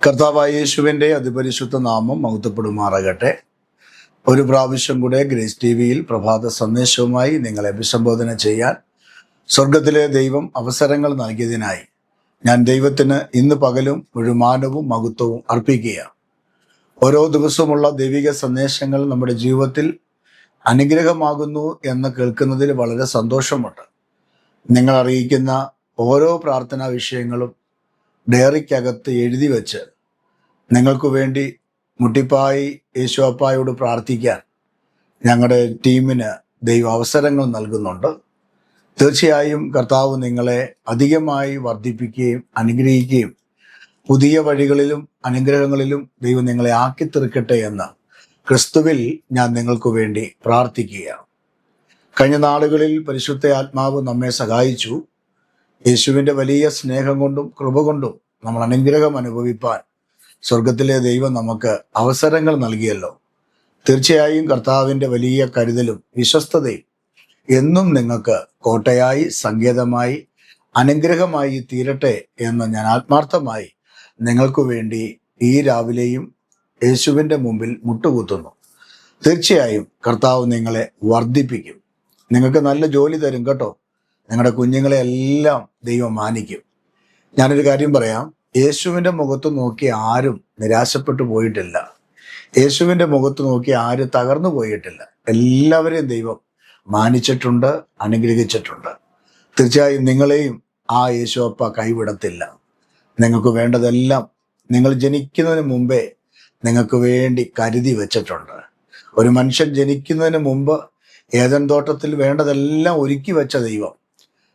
കർത്താവായ യേശുവിൻ്റെ അതിപരിശുദ്ധ നാമം മഹത്വപ്പെടുമാറാകട്ടെ. ഒരു പ്രാവശ്യം കൂടെ ഗ്രേസ് ടി വിയിൽ പ്രഭാത സന്ദേശവുമായി നിങ്ങളെ അഭിസംബോധന ചെയ്യാൻ സ്വർഗത്തിലെ ദൈവം അവസരങ്ങൾ നൽകിയതിനായി ഞാൻ ദൈവത്തിന് ഇന്ന് പകലും മുഴുമാനവും മഹത്വവും അർപ്പിക്കുകയാണ്. ഓരോ ദിവസവുമുള്ള ദൈവിക സന്ദേശങ്ങൾ നമ്മുടെ ജീവിതത്തിൽ അനുഗ്രഹമാകുന്നു എന്ന് കേൾക്കുന്നതിൽ വളരെ സന്തോഷമുണ്ട്. നിങ്ങൾ അറിയിക്കുന്ന ഓരോ പ്രാർത്ഥനാ വിഷയങ്ങളും ഡയറിക്കകത്ത് എഴുതി വെച്ച് നിങ്ങൾക്ക് വേണ്ടി മുട്ടിപ്പായി യേശുഅപ്പായോട് പ്രാർത്ഥിക്കാൻ ഞങ്ങളുടെ ടീമിന് ദൈവ അവസരങ്ങൾ നൽകുന്നുണ്ട്. തീർച്ചയായും കർത്താവ് നിങ്ങളെ അധികമായി വർദ്ധിപ്പിക്കുകയും അനുഗ്രഹിക്കുകയും പുതിയ വഴികളിലും അനുഗ്രഹങ്ങളിലും ദൈവം നിങ്ങളെ ആക്കി തീർക്കട്ടെ എന്ന് ക്രിസ്തുവിൽ ഞാൻ നിങ്ങൾക്ക് വേണ്ടി പ്രാർത്ഥിക്കുകയാണ്. കഴിഞ്ഞ നാളുകളിൽ പരിശുദ്ധ ആത്മാവ് നമ്മെ സഹായിച്ചു. യേശുവിൻ്റെ വലിയ സ്നേഹം കൊണ്ടും കൃപ കൊണ്ടും നമ്മൾ അനുഗ്രഹം അനുഭവിപ്പാൻ സ്വർഗത്തിലെ ദൈവം നമുക്ക് അവസരങ്ങൾ നൽകിയല്ലോ. തീർച്ചയായും കർത്താവിൻ്റെ വലിയ കരുതലും വിശ്വസ്തതയും എന്നും നിങ്ങൾക്ക് കോട്ടയായി സങ്കേതമായി അനുഗ്രഹമായി തീരട്ടെ എന്ന് ഞാൻ ആത്മാർത്ഥമായി നിങ്ങൾക്ക് വേണ്ടി ഈ രാവിലെയും യേശുവിൻ്റെ മുമ്പിൽ മുട്ടുകുത്തുന്നു. തീർച്ചയായും കർത്താവ് നിങ്ങളെ വർദ്ധിപ്പിക്കും. നിങ്ങൾക്ക് നല്ല ജോലി തരും കേട്ടോ. നിങ്ങളുടെ കുഞ്ഞുങ്ങളെ എല്ലാം ദൈവം മാനിക്കും. ഞാനൊരു കാര്യം പറയാം. യേശുവിൻ്റെ മുഖത്ത് നോക്കി ആരും നിരാശപ്പെട്ടു പോയിട്ടില്ല. യേശുവിൻ്റെ മുഖത്ത് നോക്കി ആരും തകർന്നു പോയിട്ടില്ല. എല്ലാവരെയും ദൈവം മാനിച്ചിട്ടുണ്ട്, അനുഗ്രഹിച്ചിട്ടുണ്ട്. തീർച്ചയായും നിങ്ങളെയും ആ യേശുഅപ്പ കൈവിടത്തില്ല. നിങ്ങൾക്ക് വേണ്ടതെല്ലാം നിങ്ങൾ ജനിക്കുന്നതിന് മുമ്പേ നിങ്ങൾക്ക് വേണ്ടി കരുതി വെച്ചിട്ടുണ്ട്. ഒരു മനുഷ്യൻ ജനിക്കുന്നതിന് മുമ്പ് ഏദൻ തോട്ടത്തിൽ വേണ്ടതെല്ലാം ഒരുക്കി വെച്ച ദൈവം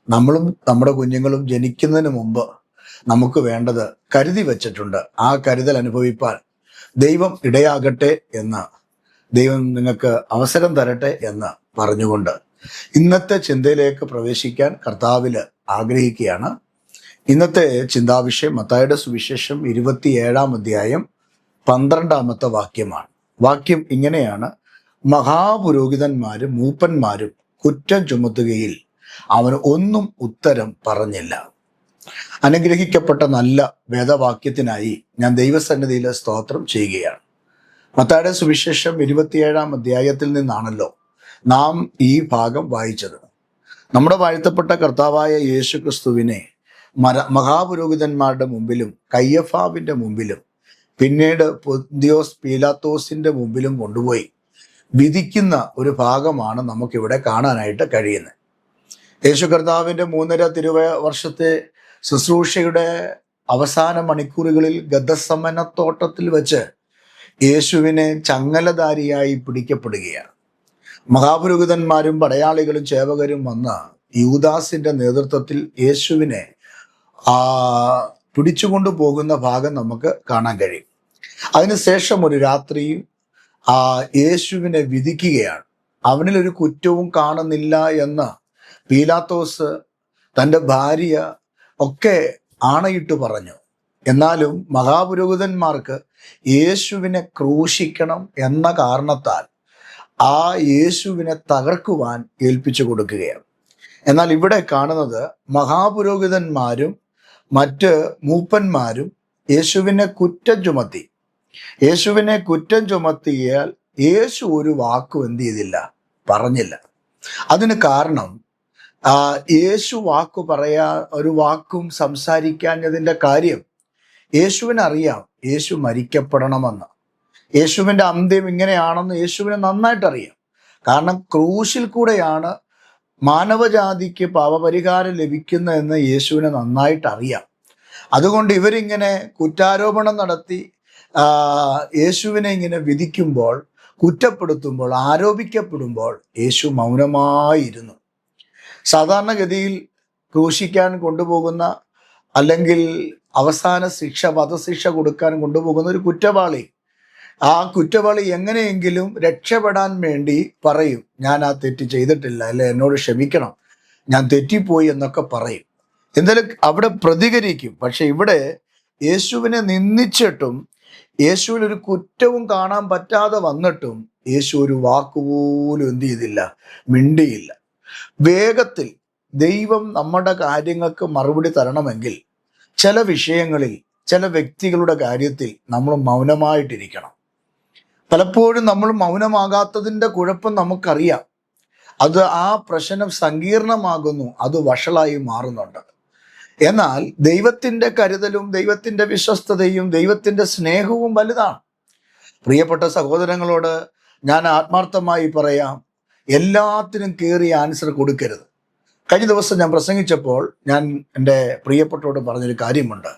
നമ്മളും നമ്മുടെ കുഞ്ഞുങ്ങളും ജനിക്കുന്നതിന് മുമ്പ് നമുക്ക് വേണ്ടത് കരുതി വെച്ചിട്ടുണ്ട്. ആ കരുതൽ അനുഭവിപ്പാൻ ദൈവം ഇടയാകട്ടെ എന്ന്, ദൈവം നിങ്ങൾക്ക് അവസരം തരട്ടെ എന്ന് പറഞ്ഞുകൊണ്ട് ഇന്നത്തെ ചിന്തയിലേക്ക് പ്രവേശിക്കാൻ കർത്താവിൽ ആഗ്രഹിക്കുകയാണ്. ഇന്നത്തെ ചിന്താവിഷയം മത്തായിയുടെ സുവിശേഷം 27-ാം അധ്യായം 12-ാമത്തെ വാക്യമാണ്. വാക്യം ഇങ്ങനെയാണ്: മഹാപുരോഹിതന്മാരും മൂപ്പന്മാരും കുറ്റം ചുമത്തുകയിൽ അവന് ഒന്നും ഉത്തരം പറഞ്ഞില്ല. അനുഗ്രഹിക്കപ്പെട്ട നല്ല വേദവാക്യത്തിനായി ഞാൻ ദൈവസന്നിധിയിൽ സ്തോത്രം ചെയ്യുകയാണ്. മത്തായിയുടെ സുവിശേഷം 27-ാം അധ്യായത്തിൽ നിന്നാണല്ലോ നാം ഈ ഭാഗം വായിച്ചത്. നമ്മുടെ വാഴ്ത്തപ്പെട്ട കർത്താവായ യേശു ക്രിസ്തുവിനെ മഹാപുരോഹിതന്മാരുടെ മുമ്പിലും കയ്യഫാവിൻ്റെ മുമ്പിലും പിന്നീട് പൊന്തിയോസ് പീലാത്തോസിൻ്റെ മുമ്പിലും കൊണ്ടുപോയി വിധിക്കുന്ന ഒരു ഭാഗമാണ് നമുക്കിവിടെ കാണാനായിട്ട് കഴിയുന്നത്. യേശു കർത്താവിൻ്റെ 3.5 വർഷത്തെ ശുശ്രൂഷയുടെ അവസാന മണിക്കൂറുകളിൽ ഗദസമനത്തോട്ടത്തിൽ വെച്ച് യേശുവിനെ ചങ്ങലധാരിയായി പിടിക്കപ്പെടുകയാണ്. മഹാപുരോഹിതന്മാരും പടയാളികളും ചേവകരും വന്ന് യൂദാസിന്റെ നേതൃത്വത്തിൽ യേശുവിനെ പിടിച്ചുകൊണ്ടു പോകുന്ന ഭാഗം നമുക്ക് കാണാൻ കഴിയും. അതിനുശേഷം ഒരു രാത്രി യേശുവിനെ വിധിക്കുകയാണ്. അവനിലൊരു കുറ്റവും കാണുന്നില്ല എന്ന് പീലാത്തോസ് തൻ്റെ ഭാര്യ ഒക്കെ ആണയിട്ട് പറഞ്ഞു. എന്നാലും മഹാപുരോഹിതന്മാർക്ക് യേശുവിനെ ക്രൂശിക്കണം എന്ന കാരണത്താൽ ആ യേശുവിനെ തകർക്കുവാൻ ഏൽപ്പിച്ചു കൊടുക്കുകയാണ്. എന്നാൽ ഇവിടെ കാണുന്നത് മഹാപുരോഹിതന്മാരും മറ്റ് മൂപ്പന്മാരും യേശുവിനെ കുറ്റം ചുമത്തി. യേശുവിനെ കുറ്റം ചുമത്തിയാൽ യേശു ഒരു വാക്കും എന്ത് ചെയ്തില്ല, പറഞ്ഞില്ല. അതിന് കാരണം യേശു ഒരു വാക്കും സംസാരിക്കാഞ്ഞതിൻ്റെ കാര്യം യേശുവിനറിയാം. യേശു മരിക്കപ്പെടണമെന്ന്, യേശുവിൻ്റെ അന്ത്യം ഇങ്ങനെയാണെന്ന് യേശുവിന് നന്നായിട്ടറിയാം. കാരണം ക്രൂശിൽ കൂടെയാണ് മാനവജാതിക്ക് പാപപരിഹാരം ലഭിക്കുന്നതെന്ന് യേശുവിന് നന്നായിട്ടറിയാം. അതുകൊണ്ട് ഇവരിങ്ങനെ കുറ്റാരോപണം നടത്തി യേശുവിനെ ഇങ്ങനെ വിധിക്കുമ്പോൾ, കുറ്റപ്പെടുത്തുമ്പോൾ, ആരോപിക്കപ്പെടുമ്പോൾ യേശു മൗനമായിരുന്നു. സാധാരണഗതിയിൽ ക്രൂശിക്കാൻ കൊണ്ടുപോകുന്ന അല്ലെങ്കിൽ അവസാന ശിക്ഷ, വധശിക്ഷ കൊടുക്കാൻ കൊണ്ടുപോകുന്ന ഒരു കുറ്റവാളി, ആ കുറ്റവാളി എങ്ങനെയെങ്കിലും രക്ഷപ്പെടാൻ വേണ്ടി പറയും, ഞാൻ ആ തെറ്റ് ചെയ്തിട്ടില്ല, അല്ലെ എന്നോട് ക്ഷമിക്കണം, ഞാൻ തെറ്റിപ്പോയി എന്നൊക്കെ പറയും. എന്തായാലും അവിടെ പ്രതികരിക്കും. പക്ഷെ ഇവിടെ യേശുവിനെ നിന്ദിച്ചിട്ടും യേശുവിൽ ഒരു കുറ്റവും കാണാൻ പറ്റാതെ വന്നിട്ടും യേശു ഒരു വാക്കുപോലും എന്ത് ചെയ്തില്ല, മിണ്ടിയില്ല. വേഗത്തിൽ ദൈവം നമ്മുടെ കാര്യങ്ങൾക്ക് മറുപടി തരണമെങ്കിൽ ചില വിഷയങ്ങളിൽ ചില വ്യക്തികളുടെ കാര്യത്തിൽ നമ്മൾ മൗനമായിട്ടിരിക്കണം. പലപ്പോഴും നമ്മൾ മൗനമാകാത്തതിൻ്റെ കുഴപ്പം നമുക്കറിയാം. അത് ആ പ്രശ്നം സങ്കീർണമാകുന്നു, അത് വഷളായി മാറുന്നുണ്ട്. എന്നാൽ ദൈവത്തിൻ്റെ കരുതലും ദൈവത്തിൻ്റെ വിശ്വസ്തതയും ദൈവത്തിൻ്റെ സ്നേഹവും വലുതാണ്. പ്രിയപ്പെട്ട സഹോദരങ്ങളോട് ഞാൻ ആത്മാർത്ഥമായി പറയാം, എല്ലാത്തിനും കയറി ആൻസർ കൊടുക്കരുത്. കഴിഞ്ഞ ദിവസം ഞാൻ പ്രസംഗിച്ചപ്പോൾ ഞാൻ എൻ്റെ പ്രിയപ്പെട്ടവരോട് പറഞ്ഞൊരു കാര്യമുണ്ട്.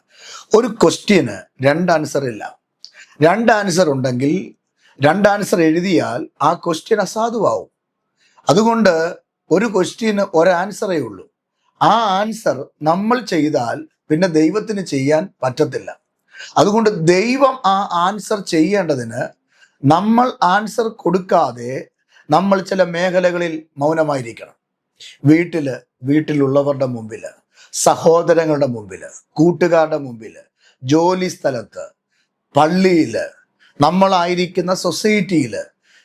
ഒരു ക്വസ്റ്റ്യന് 2 ആൻസർ ഇല്ല. 2 ആൻസർ ഉണ്ടെങ്കിൽ 2 ആൻസർ എഴുതിയാൽ ആ ക്വസ്റ്റ്യൻ അസാധുവാകും. അതുകൊണ്ട് ഒരു ക്വസ്റ്റ്യന് ഒരു ആൻസറേ ഉള്ളൂ. ആ ആൻസർ നമ്മൾ ചെയ്താൽ പിന്നെ ദൈവത്തിന് ചെയ്യാൻ പറ്റത്തില്ല. അതുകൊണ്ട് ദൈവം ആ ആൻസർ ചെയ്യേണ്ടതിന് നമ്മൾ ആൻസർ കൊടുക്കാതെ നമ്മൾ ചില മേഖലകളിൽ മൗനമായിരിക്കണം. വീട്ടിലുള്ളവരുടെ മുമ്പിൽ, സഹോദരങ്ങളുടെ മുമ്പിൽ, കൂട്ടുകാരുടെ മുമ്പിൽ, ജോലി സ്ഥലത്ത്, പള്ളിയിൽ, നമ്മളായിരിക്കുന്ന സൊസൈറ്റിയിൽ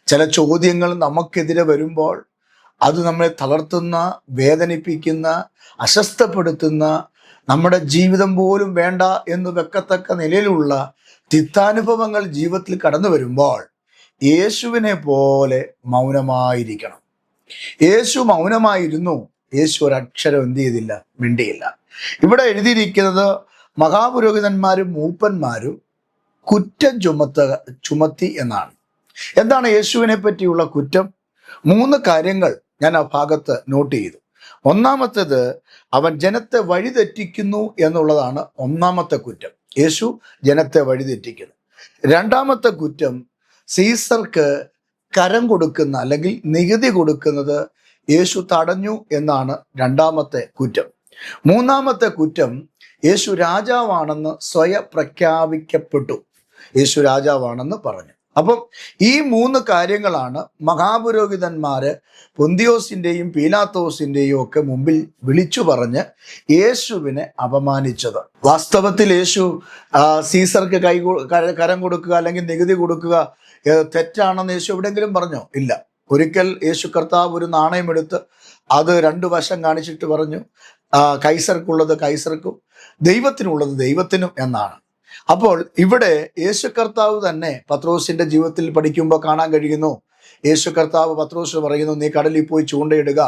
ചില ചോദ്യങ്ങൾ നമുക്കെതിരെ വരുമ്പോൾ അത് നമ്മളെ തളർത്തുന്ന, വേദനിപ്പിക്കുന്ന, അസ്വസ്ഥപ്പെടുത്തുന്ന, നമ്മുടെ ജീവിതം പോലും വേണ്ട എന്ന് വെക്കത്തക്ക നിലയിലുള്ള തിക്താനുഭവങ്ങൾ ജീവിതത്തിൽ കടന്നു വരുമ്പോൾ യേശുവിനെ പോലെ മൗനമായിരിക്കണം. യേശു മൗനമായിരുന്നു. യേശു ഒരക്ഷരം എന്ത് ചെയ്തില്ല, മിണ്ടിയില്ല. ഇവിടെ എഴുതിയിരിക്കുന്നത് മഹാപുരോഹിതന്മാരും മൂപ്പന്മാരും കുറ്റം ചുമത്തി എന്നാണ്. എന്താണ് യേശുവിനെ പറ്റിയുള്ള കുറ്റം? 3 കാര്യങ്ങൾ ഞാൻ ആ ഭാഗത്ത് നോട്ട് ചെയ്തു. ഒന്നാമത്തേത്, അവൻ ജനത്തെ വഴിതെറ്റിക്കുന്നു എന്നുള്ളതാണ് ഒന്നാമത്തെ കുറ്റം. യേശു ജനത്തെ വഴിതെറ്റിക്കുന്നു. രണ്ടാമത്തെ കുറ്റം, സീസർക്ക് കരം കൊടുക്കുന്ന അല്ലെങ്കിൽ നികുതി കൊടുക്കുന്നത് യേശു തടഞ്ഞു എന്നാണ് രണ്ടാമത്തെ കുറ്റം. മൂന്നാമത്തെ കുറ്റം, യേശു രാജാവാണെന്ന് സ്വയം പ്രഖ്യാപിക്കപ്പെട്ടു. യേശു രാജാവാണെന്ന് പറഞ്ഞു. അപ്പം ഈ 3 കാര്യങ്ങളാണ് മഹാപുരോഹിതന്മാര് പൊന്തിയോസിൻ്റെയും പീലാത്തോസിൻ്റെയും ഒക്കെ മുമ്പിൽ വിളിച്ചു പറഞ്ഞ് യേശുവിനെ അപമാനിച്ചത്. വാസ്തവത്തിൽ യേശു സീസർക്ക് കരം കൊടുക്കുക അല്ലെങ്കിൽ നികുതി കൊടുക്കുക തെറ്റാണെന്ന് യേശു എവിടെയെങ്കിലും പറഞ്ഞോ? ഇല്ല. ഒരിക്കൽ യേശു കർത്താവ് ഒരു നാണയമെടുത്ത് അത് 2 വശം കാണിച്ചിട്ട് പറഞ്ഞു, കൈസർക്കുള്ളത് കൈസർക്കും ദൈവത്തിനുള്ളത് ദൈവത്തിനും എന്നാണ്. അപ്പോൾ ഇവിടെ യേശു കർത്താവ് തന്നെ പത്രോസിന്റെ ജീവിതത്തിൽ പഠിക്കുമ്പോൾ കാണാൻ കഴിയുന്നു. യേശു കർത്താവ് പത്രോസിന് പറയുന്നു, നീ കടലിൽ പോയി ചൂണ്ടയിടുക,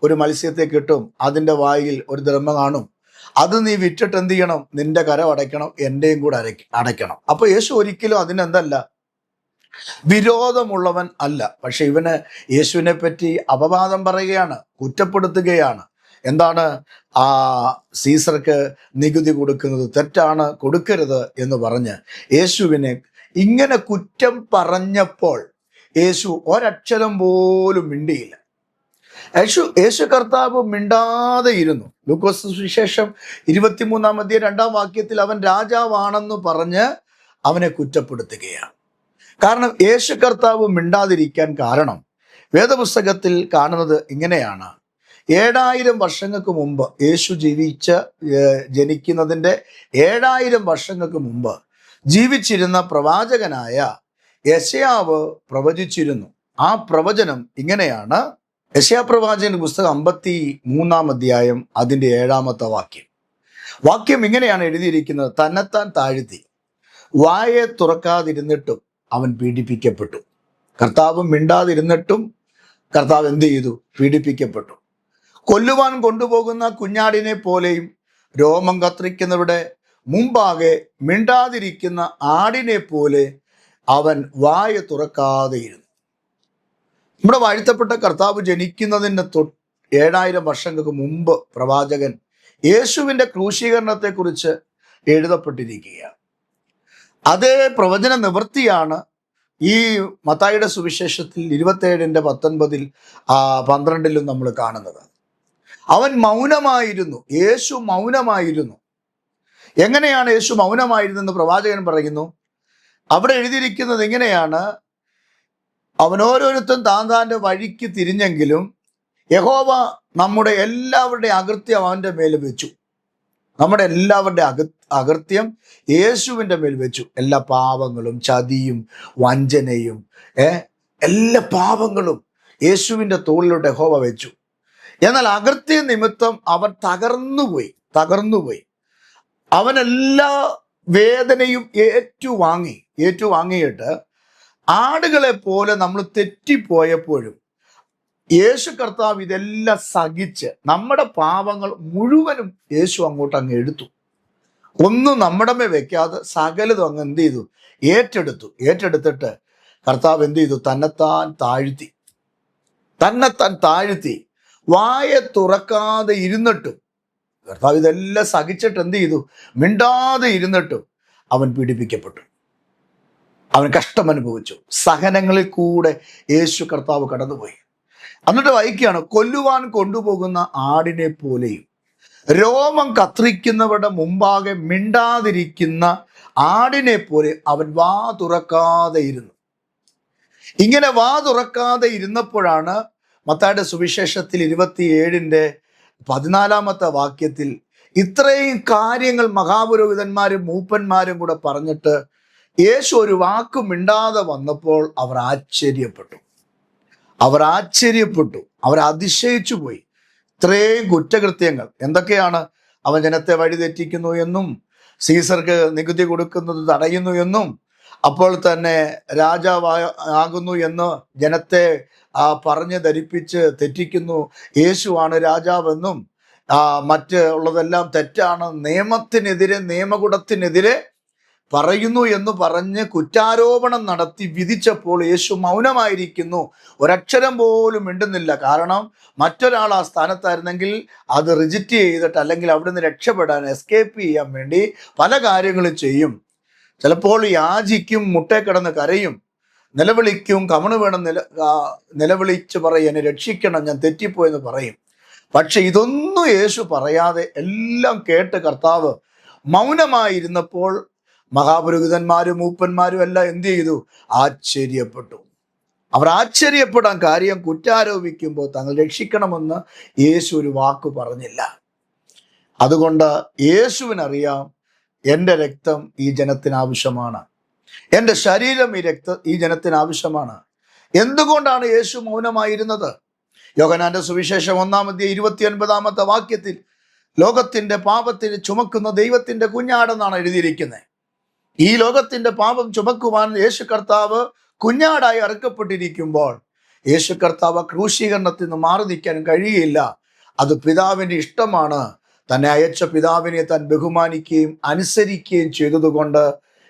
ഒരു മത്സ്യത്തെ കിട്ടും, അതിൻ്റെ വായിൽ ഒരു ദ്രഹ്മ കാണും, അത് നീ വിറ്റിട്ട് എന്ത് ചെയ്യണം? നിന്റെ കരം അടയ്ക്കണം, എൻ്റെയും കൂടെ അടയ്ക്കണം. അപ്പൊ യേശു ഒരിക്കലും അതിനെന്തല്ല, വിരോധമുള്ളവൻ അല്ല. പക്ഷെ ഇവന് യേശുവിനെ പറ്റി അപവാദം പറയുകയാണ്, കുറ്റപ്പെടുത്തുകയാണ്. എന്താണ്? സീസർക്ക് നികുതി കൊടുക്കുന്നത് തെറ്റാണ്, കൊടുക്കരുത് എന്ന് പറഞ്ഞ് യേശുവിനെ ഇങ്ങനെ കുറ്റം പറഞ്ഞപ്പോൾ യേശു ഒരക്ഷരം പോലും മിണ്ടിയില്ല. യേശു കർത്താവ് മിണ്ടാതെ ഇരുന്നു. ലൂക്കോസ് സുവിശേഷം 23-ാം അധ്യായം 2-ാം വാക്യത്തിൽ അവൻ രാജാവാണെന്ന് പറഞ്ഞ് അവനെ കുറ്റപ്പെടുത്തുകയാണ്. കാരണം യേശു കർത്താവ് മിണ്ടാതിരിക്കാൻ കാരണം വേദപുസ്തകത്തിൽ കാണുന്നത് ഇങ്ങനെയാണ്. 7000 വർഷങ്ങൾക്ക് മുമ്പ് യേശു ജനിക്കുന്നതിൻ്റെ 7000 വർഷങ്ങൾക്ക് മുമ്പ് ജീവിച്ചിരുന്ന പ്രവാചകനായ യെശയ്യാവ് പ്രവചിച്ചിരുന്നു. ആ പ്രവചനം ഇങ്ങനെയാണ്. യെശയ്യാ പ്രവാചകന്റെ പുസ്തകം 53-ാം അധ്യായം അതിൻ്റെ 7-ാമത്തെ വാക്യം ഇങ്ങനെയാണ് എഴുതിയിരിക്കുന്നത്. തന്നെത്താൻ താഴ്ത്തി വായെ തുറക്കാതിരുന്നിട്ടും അവൻ പീഡിപ്പിക്കപ്പെട്ടു. കർത്താവ് മിണ്ടാതിരുന്നിട്ടും കർത്താവ് എന്ത് ചെയ്തു? പീഡിപ്പിക്കപ്പെട്ടു. കൊല്ലുവാൻ കൊണ്ടുപോകുന്ന കുഞ്ഞാടിനെ പോലെയും രോമം കത്രിക്കുന്നവരുടെ മുമ്പാകെ മിണ്ടാതിരിക്കുന്ന ആടിനെ പോലെ അവൻ വായ തുറക്കാതെയിരുന്നു. നമ്മുടെ വാഴ്ത്തപ്പെട്ട കർത്താവ് ജനിക്കുന്നതിന് 7000 വർഷങ്ങൾക്ക് മുമ്പ് പ്രവാചകൻ യേശുവിൻ്റെ ക്രൂശീകരണത്തെക്കുറിച്ച് എഴുതപ്പെട്ടിരിക്കുകയാണ്. അതേ പ്രവചന നിവൃത്തിയാണ് ഈ മത്തായിയുടെ സുവിശേഷത്തിൽ 27:19-12 നമ്മൾ കാണുന്നത്. അവൻ മൗനമായിരുന്നു. യേശു മൗനമായിരുന്നു. എങ്ങനെയാണ് യേശു മൗനമായിരുന്നെന്ന് പ്രവാചകൻ പറയുന്നു. അവിടെ എഴുതിയിരിക്കുന്നത് ഇങ്ങനെയാണ്. അവൻ ഓരോരുത്തരും താൻ്റെ വഴിക്ക് തിരിഞ്ഞെങ്കിലും യഹോവ നമ്മുടെ എല്ലാവരുടെ അകൃത്യം അവൻ്റെ മേൽ വെച്ചു. നമ്മുടെ എല്ലാവരുടെ അകൃത്യം യേശുവിൻ്റെ മേൽ വെച്ചു. എല്ലാ പാപങ്ങളും ചതിയും വഞ്ചനയും എല്ലാ പാപങ്ങളും യേശുവിൻ്റെ തോളിലോട്ട് യഹോവ വെച്ചു. എന്നാൽ അകൃത്യ നിമിത്തം അവൻ തകർന്നുപോയി. അവനെല്ലാ വേദനയും ഏറ്റുവാങ്ങിയിട്ട് ആടുകളെ പോലെ നമ്മൾ തെറ്റിപ്പോയപ്പോഴും യേശു കർത്താവ് ഇതെല്ലാം സഹിച്ച് നമ്മുടെ പാപങ്ങൾ മുഴുവനും യേശു അങ്ങ് എടുത്തു. ഒന്നും നമ്മുടെ മേ വെക്കാതെ സകലതും അങ്ങ് എന്ത് ചെയ്തു? ഏറ്റെടുത്തിട്ട് കർത്താവ് എന്ത് ചെയ്തു? തന്നെത്താൻ താഴ്ത്തി വായ തുറക്കാതെ ഇരുന്നിട്ടും, കർത്താവ് ഇതെല്ലാം സഹിച്ചിട്ട് എന്ത് ചെയ്തു? മിണ്ടാതെ ഇരുന്നിട്ടും അവൻ പീഡിപ്പിക്കപ്പെട്ടു, അവൻ കഷ്ടമനുഭവിച്ചു. സഹനങ്ങളിൽ കൂടെ യേശു കർത്താവ് കടന്നുപോയി. എന്നിട്ട് വായിക്കുകയാണ്, കൊല്ലുവാൻ കൊണ്ടുപോകുന്ന ആടിനെ പോലെയും രോമം കത്രിക്കുന്നവരുടെ മുമ്പാകെ മിണ്ടാതിരിക്കുന്ന ആടിനെ പോലെ അവൻ വാ തുറക്കാതെ ഇരുന്നു. ഇങ്ങനെ വാ തുറക്കാതെ ഇരുന്നപ്പോഴാണ് മത്തായിയുടെ സുവിശേഷത്തിൽ 27:14 വാക്യത്തിൽ ഇത്രയും കാര്യങ്ങൾ മഹാപുരോഹിതന്മാരും മൂപ്പന്മാരും കൂടെ പറഞ്ഞിട്ട് യേശു ഒരു വാക്ക് മിണ്ടാതെ വന്നപ്പോൾ അവർ ആശ്ചര്യപ്പെട്ടു, അവർ അതിശയിച്ചു പോയി. ഇത്രയും കുറ്റകൃത്യങ്ങൾ എന്തൊക്കെയാണ്? അവൻ ജനത്തെ വഴിതെറ്റിക്കുന്നു എന്നും, സീസർക്ക് നികുതി കൊടുക്കുന്നത് തടയുന്നു എന്നും, അപ്പോൾ തന്നെ രാജാവാകുന്നു എന്ന് ജനത്തെ പറഞ്ഞ് ധരിപ്പിച്ച് തെറ്റിക്കുന്നു, യേശുവാണ് രാജാവെന്നും മറ്റ് ഉള്ളതെല്ലാം തെറ്റാണ്, നിയമത്തിനെതിരെ നിയമകുടത്തിനെതിരെ പറയുന്നു എന്ന് പറഞ്ഞ് കുറ്റാരോപണം നടത്തി വിധിച്ചപ്പോൾ യേശു മൗനമായിരിക്കുന്നു, ഒരക്ഷരം പോലും മിണ്ടുന്നില്ല. കാരണം മറ്റൊരാൾ ആ സ്ഥാനത്തായിരുന്നെങ്കിൽ അത് റിജക്റ്റ് ചെയ്തിട്ട് അല്ലെങ്കിൽ അവിടെ നിന്ന് രക്ഷപ്പെടാൻ, എസ്കേപ്പ് ചെയ്യാൻ വേണ്ടി പല കാര്യങ്ങളും ചെയ്യും. ചിലപ്പോൾ യാചിക്കും, മുട്ടേ കിടന്ന് കരയും, നിലവിളിക്കും, കമണ് വേണം നിലവിളിച്ച് പറയും, എന്നെ രക്ഷിക്കണം, ഞാൻ തെറ്റിപ്പോയെന്ന് പറയും. പക്ഷെ ഇതൊന്നും യേശു പറയാതെ എല്ലാം കേട്ട് കർത്താവ് മൗനമായിരുന്നപ്പോൾ മഹാപുരോഹിതന്മാരും മൂപ്പന്മാരും എല്ലാം എന്ത് ചെയ്തു? ആശ്ചര്യപ്പെട്ടു. അവർ ആശ്ചര്യപ്പെടാൻ കാര്യം, കുറ്റാരോപിക്കുമ്പോൾ തങ്ങൾ രക്ഷിക്കണമെന്ന് യേശു ഒരു വാക്ക് പറഞ്ഞില്ല. അതുകൊണ്ട് യേശുവിനറിയാം, എൻ്റെ രക്തം ഈ ജനത്തിന് ആവശ്യമാണ്, എൻ്റെ ശരീരം ഈ ജനത്തിന് ആവശ്യമാണ്. എന്തുകൊണ്ടാണ് യേശു മൗനമായിരുന്നത്? യോഹന്നാന്റെ സുവിശേഷം 1:29 വാക്യത്തിൽ ലോകത്തിന്റെ പാപത്തിന് ചുമക്കുന്ന ദൈവത്തിന്റെ കുഞ്ഞാടെന്നാണ് എഴുതിയിരിക്കുന്നത്. ഈ ലോകത്തിന്റെ പാപം ചുമക്കുവാൻ യേശു കർത്താവ് കുഞ്ഞാടായി അറുക്കപ്പെട്ടിരിക്കുമ്പോൾ യേശു കർത്താവ് ക്രൂശീകരണത്തിൽ നിന്ന് മാറി നിൽക്കാൻ കഴിയില്ല. അത് പിതാവിൻ്റെ ഇഷ്ടമാണ്. തന്നെ അയച്ച പിതാവിനെ താൻ ബഹുമാനിക്കുകയും അനുസരിക്കുകയും ചെയ്തതുകൊണ്ട്